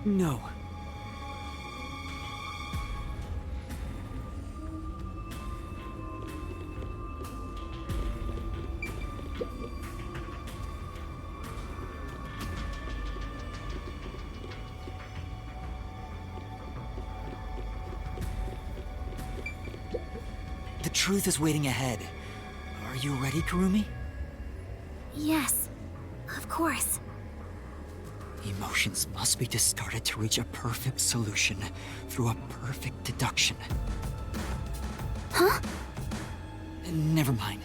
No. The truth is waiting ahead. Are you ready, Kurumi? Yes, of course. Emotions must be discarded to reach a perfect solution through a perfect deduction. Huh? Never mind.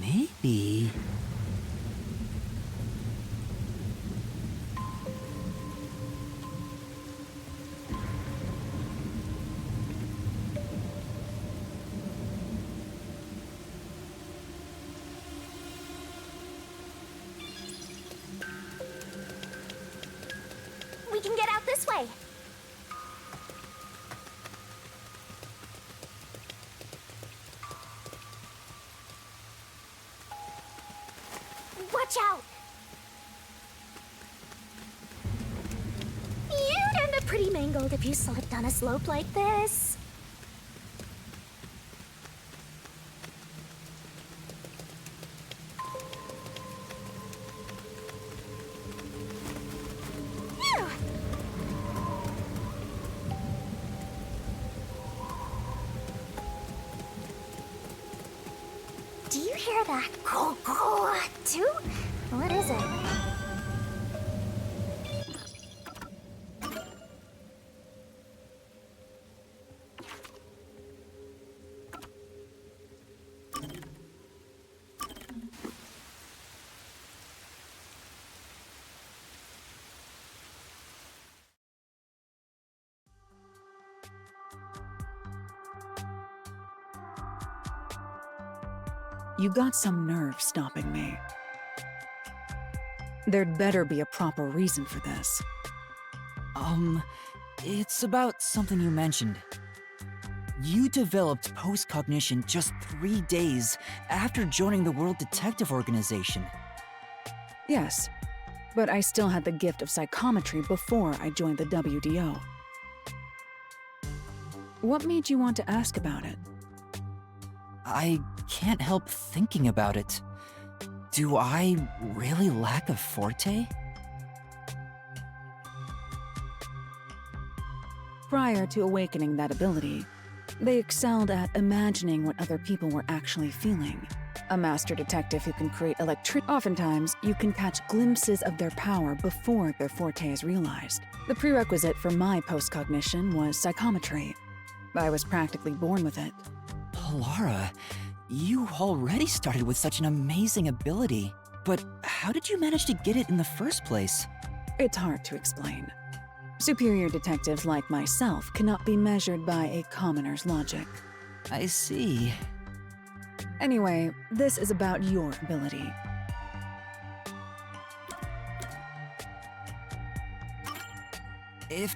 Maybe... We can get out this way. Watch out! You'd end up pretty mangled if you slipped on a slope like this. Phew! Do you hear that? Too? What is it? You got some nerve stopping me. There'd better be a proper reason for this. It's about something you mentioned. You developed post-cognition just 3 days after joining the World Detective Organization. Yes, but I still had the gift of psychometry before I joined the WDO. What made you want to ask about it? I can't help thinking about it. Do I really lack a forte? Prior to awakening that ability, they excelled at imagining what other people were actually feeling. A master detective who can create oftentimes, you can catch glimpses of their power before their forte is realized. The prerequisite for my post-cognition was psychometry. I was practically born with it. Lara, you already started with such an amazing ability. But how did you manage to get it in the first place? It's hard to explain. Superior detectives like myself cannot be measured by a commoner's logic. I see. Anyway, this is about your ability. If...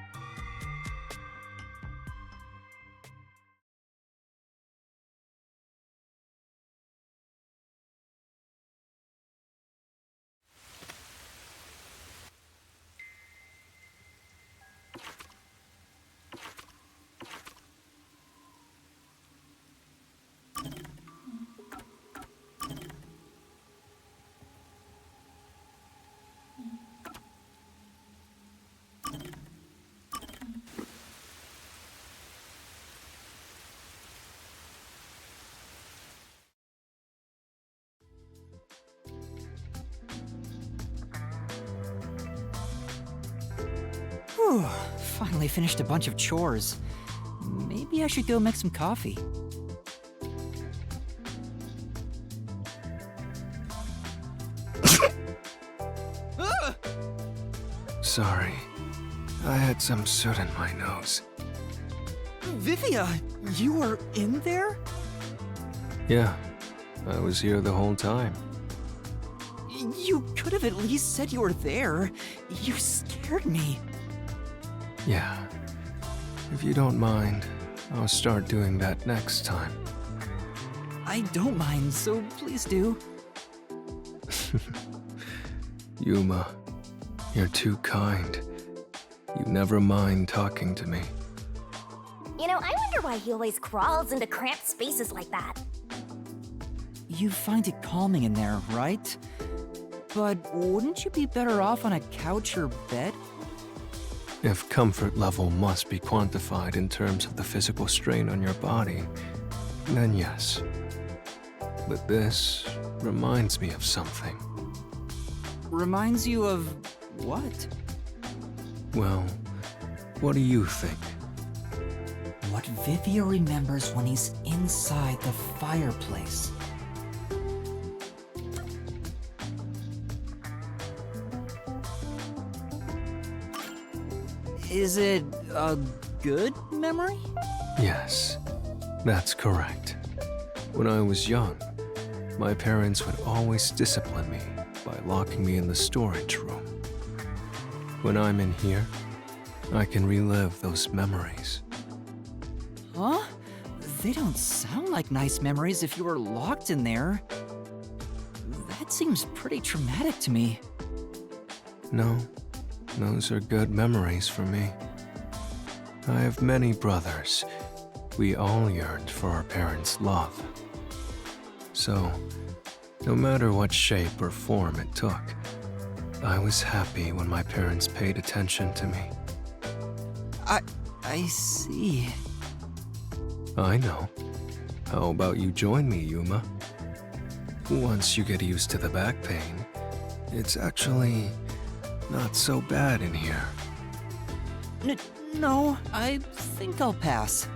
Whew, finally finished a bunch of chores. Maybe I should go make some coffee. Sorry. I had some soot in my nose. Vivia, you were in there? Yeah, I was here the whole time. You could have at least said you were there. You scared me. Yeah. If you don't mind, I'll start doing that next time. I don't mind, so please do. Yuma, you're too kind. You never mind talking to me. You know, I wonder why he always crawls into cramped spaces like that. You find it calming in there, right? But wouldn't you be better off on a couch or bed? If comfort level must be quantified in terms of the physical strain on your body, then yes. But this reminds me of something. Reminds you of what? Well, what do you think? What Vivia remembers when he's inside the fireplace. Is it a good memory? Yes, that's correct. When I was young, my parents would always discipline me by locking me in the storage room. When I'm in here, I can relive those memories. Huh? They don't sound like nice memories if you were locked in there. That seems pretty traumatic to me. No, those are good memories for me. I have many brothers. We all yearned for our parents' love. So, no matter what shape or form it took, I was happy when my parents paid attention to me. I see. I know. How about you join me, Yuma? Once you get used to the back pain, it's actually not so bad in here. No, I think I'll pass.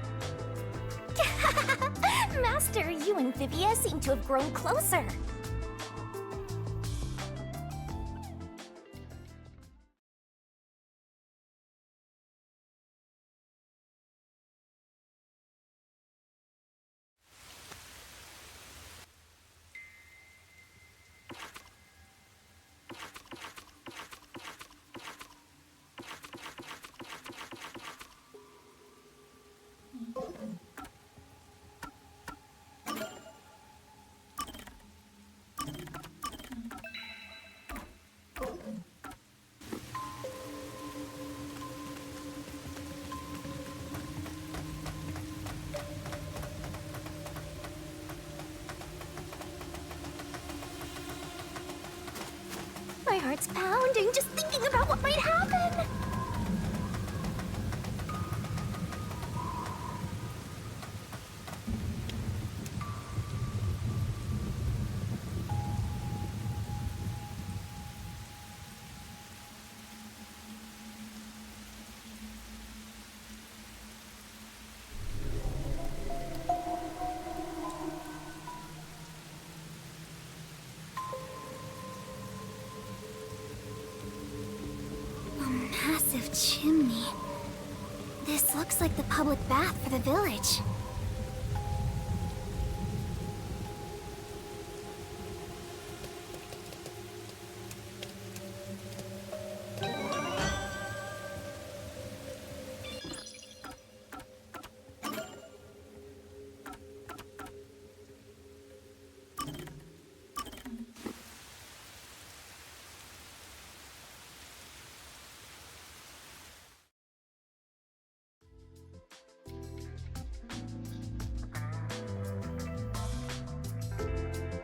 Master, you and Vivia seem to have grown closer. My heart's pounding just thinking about what might happen. Massive chimney. This looks like the public bath for the village.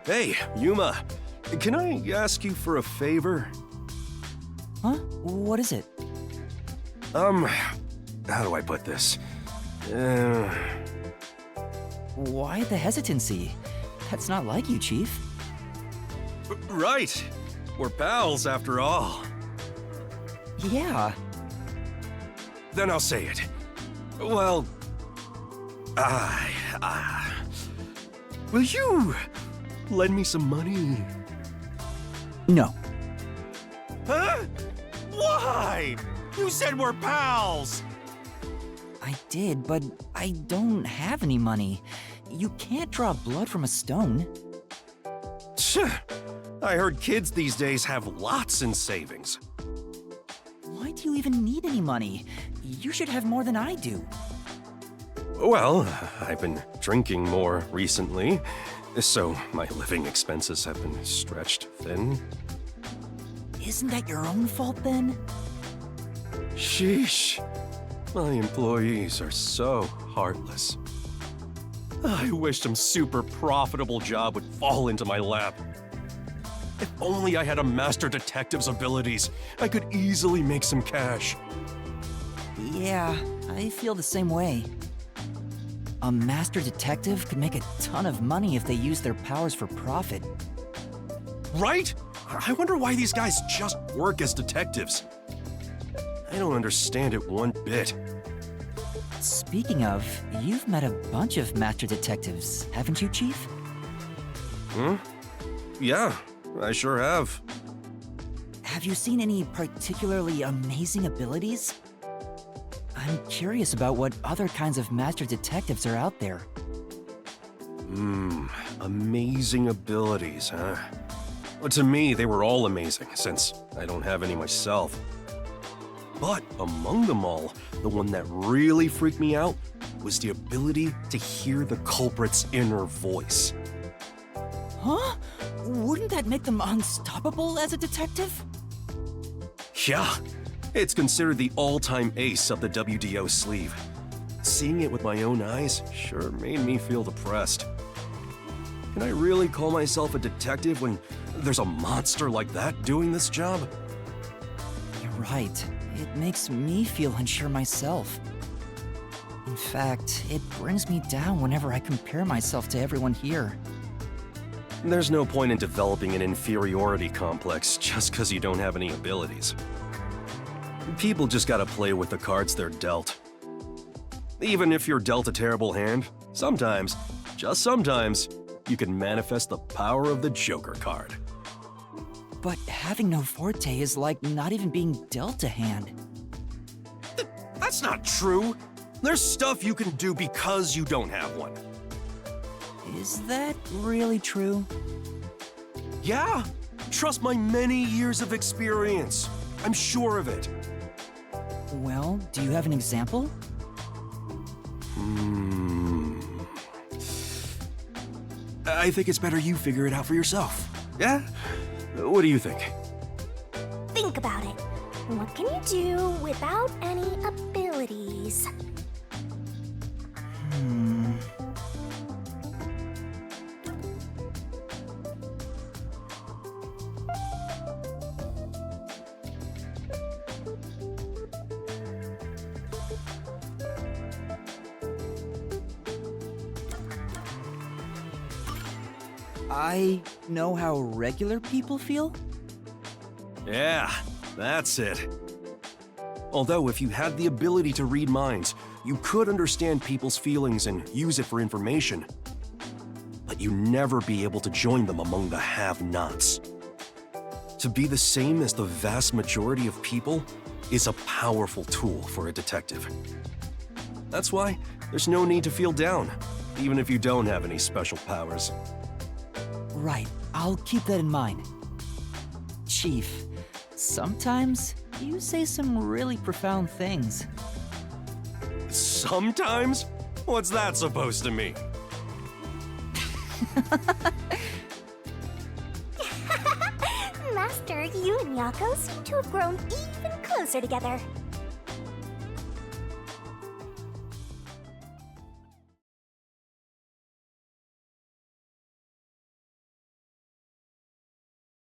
Hey, Yuma, can I ask you for a favor? Huh? What is it? How do I put this? Why the hesitancy? That's not like you, Chief. Right. We're pals after all. Yeah. Then I'll say it. Well, will you lend me some money? No. Huh? Why? You said we're pals! I did, but I don't have any money. you can't draw blood from a stone. I heard kids these days have lots in savings. Why do you even need any money? You should have more than I do. Well, I've been drinking more recently, so my living expenses have been stretched thin. Isn't that your own fault then? Sheesh. My employees are so heartless. I wish some super profitable job would fall into my lap. If only I had a master detective's abilities, I could easily make some cash. Yeah, I feel the same way. A master detective could make a ton of money if they use their powers for profit. Right? I wonder why these guys just work as detectives. I don't understand it one bit. Speaking of, you've met a bunch of master detectives, haven't you, Chief? Yeah, I sure have. Have you seen any particularly amazing abilities? I'm curious about what other kinds of master detectives are out there. Amazing abilities, huh? Well, to me, they were all amazing, since I don't have any myself. But among them all, the one that really freaked me out was the ability to hear the culprit's inner voice. Huh? Wouldn't that make them unstoppable as a detective? Yeah, it's considered the all-time ace up the WDO sleeve. Seeing it with my own eyes sure made me feel depressed. Can I really call myself a detective when there's a monster like that doing this job? You're right. It makes me feel unsure myself. In fact, it brings me down whenever I compare myself to everyone here. There's no point in developing an inferiority complex just because you don't have any abilities. People just gotta play with the cards they're dealt. Even if you're dealt a terrible hand, sometimes, just sometimes, you can manifest the power of the Joker card. But having no forte is like not even being dealt a hand. That's not true. There's stuff you can do because you don't have one. Is that really true? Yeah, trust my many years of experience. I'm sure of it. Well, do you have an example? I think it's better you figure it out for yourself. Yeah? What do you think? Think about it. What can you do without any abilities? I know how regular people feel? Yeah, that's it. Although if you had the ability to read minds, you could understand people's feelings and use it for information. But you'd never be able to join them among the have-nots. To be the same as the vast majority of people is a powerful tool for a detective. That's why there's no need to feel down, even if you don't have any special powers. Right, I'll keep that in mind. Chief, sometimes you say some really profound things. Sometimes? What's that supposed to mean? Master, you and Yako seem to have grown even closer together.